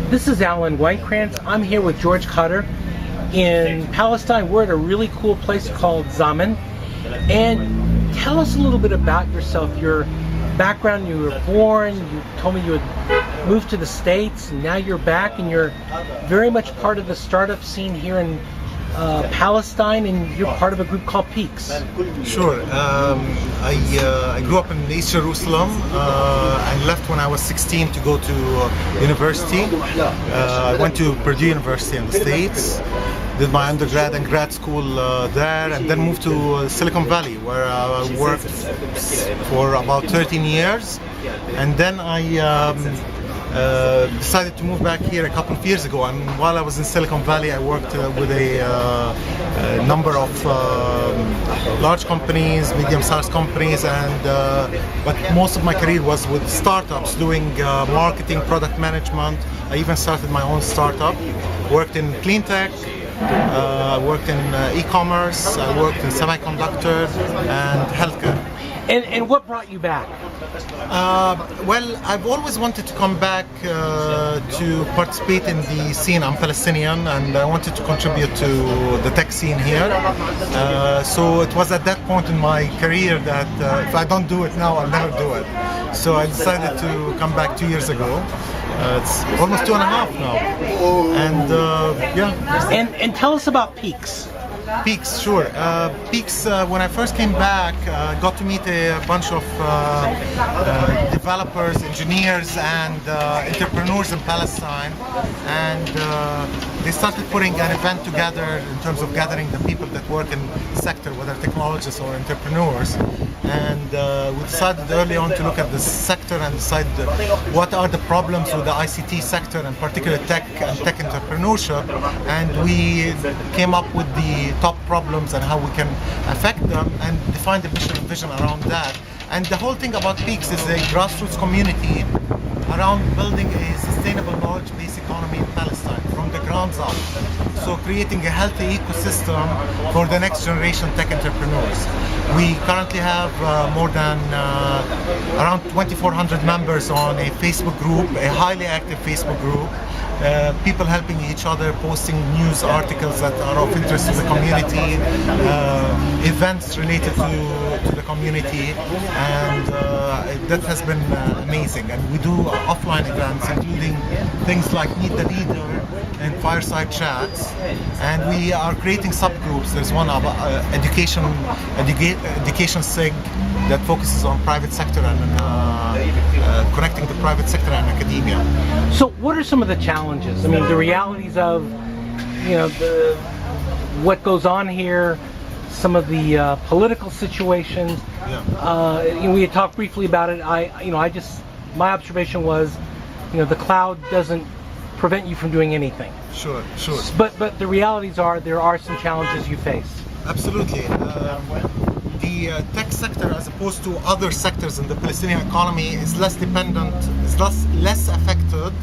This is Alan Whitekrantz. I'm here with George Khadder in Palestine. We're at a really cool place called Zaman. And tell us a little bit about yourself, your background. You were born, you told me you had moved to the States, and now you're back and you're very much part of the startup scene here in Palestine, and you're part of a group called Peaks. Sure. I grew up in East Jerusalem. I left when I was 16 to go to university. I went to Purdue University in the States, did my undergrad and grad school there, and then moved to Silicon Valley, where I worked for about 13 years. And then I decided to move back here a couple of years ago, and while I was in Silicon Valley I worked with a number of large companies, medium-sized companies, and but most of my career was with startups doing marketing, product management. I even started my own startup, worked in clean tech, I worked in e-commerce, I worked in semiconductor and healthcare. And what brought you back? Well, I've always wanted to come back to participate in the scene. I'm Palestinian and I wanted to contribute to the tech scene here. So it was at that point in my career that if I don't do it now, I'll never do it. So I decided to come back 2 years ago. It's almost 2.5 now. And yeah. And tell us about Peaks. Peaks, sure. Peaks, when I first came back, got to meet a bunch of developers, engineers, and entrepreneurs in Palestine, and they started putting an event together in terms of gathering the people that work in the sector, whether technologists or entrepreneurs. And we decided early on to look at the sector and decide what are the problems with the ICT sector, and particularly tech and tech entrepreneurship. And we came up with the top problems and how we can affect them, and define the mission and vision around that. And the whole thing about Peaks is a grassroots community around building a sustainable knowledge-based economy in Palestine from the ground up. So creating a healthy ecosystem for the next generation tech entrepreneurs. We currently have more than around 2,400 members on a Facebook group, a highly active Facebook group. People helping each other, posting news articles that are of interest to the community, events related to the community, and that has been amazing. And we do offline events, including things like Meet the Leader and Fireside Chats, and we are creating subgroups. There's one about education SIG that focuses on private sector and connecting the private sector and academia. So what are some of the challenges? I mean, the realities of, you know, what goes on here, some of the political situations. Yeah. We had talked briefly about it. My observation was, you know, the cloud doesn't prevent you from doing anything. Sure. But the realities are there are some challenges you face. Absolutely. The tech sector, as opposed to other sectors in the Palestinian economy, is less dependent, is less affected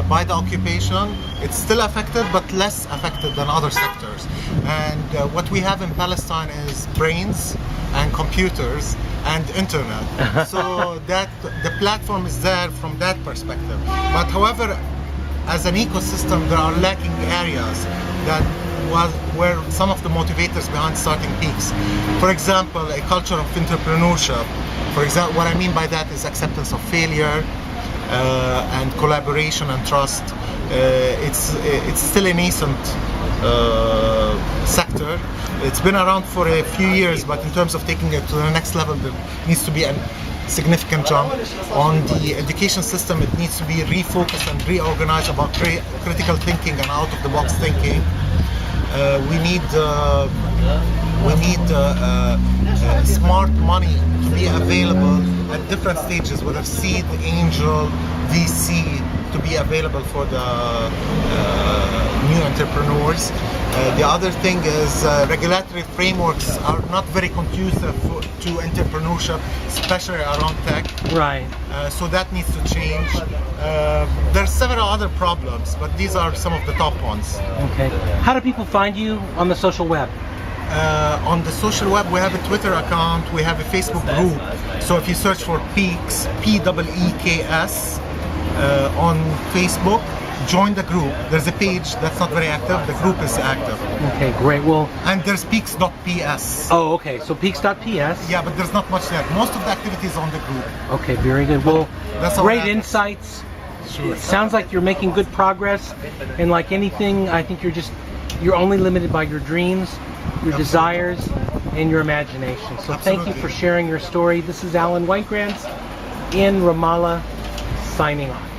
by the occupation. It's still affected, but less affected than other sectors. And what we have in Palestine is brains and computers and internet. So that the platform is there from that perspective. But however, as an ecosystem, there are lacking areas that were some of the motivators behind starting Peaks. For example, a culture of entrepreneurship. For example, what I mean by that is acceptance of failure and collaboration and trust. It's still a nascent sector. It's been around for a few years, but in terms of taking it to the next level, there needs to be a significant jump. On the education system, it needs to be refocused and reorganized about critical thinking and out-of-the-box thinking. We need smart money to be available at different stages, whether seed, angel, VC, to be available for the new entrepreneurs. The other thing is regulatory frameworks are not very conducive to entrepreneurship, especially around tech. Right. So that needs to change. There are several other problems, but these are some of the top ones. Okay. How do people find you on the social web? On the social web, we have a Twitter account, we have a Facebook group. So if you search for Peaks, P-E-E-K-S, on Facebook, join the group. There's a page that's not very active. The group is active. Okay, great. Well, And there's peaks.ps. oh, okay. So peaks.ps. Yeah, but there's not much there. Most of the activity is on the group. Okay, very good. Well, That's all great that- insights. Sure. It sounds like you're making good progress. And like anything, I think you're only limited by your dreams, your desires, and your imagination. So thank you Absolutely. for sharing your story. This is Alan Whitegrants in Ramallah, signing off.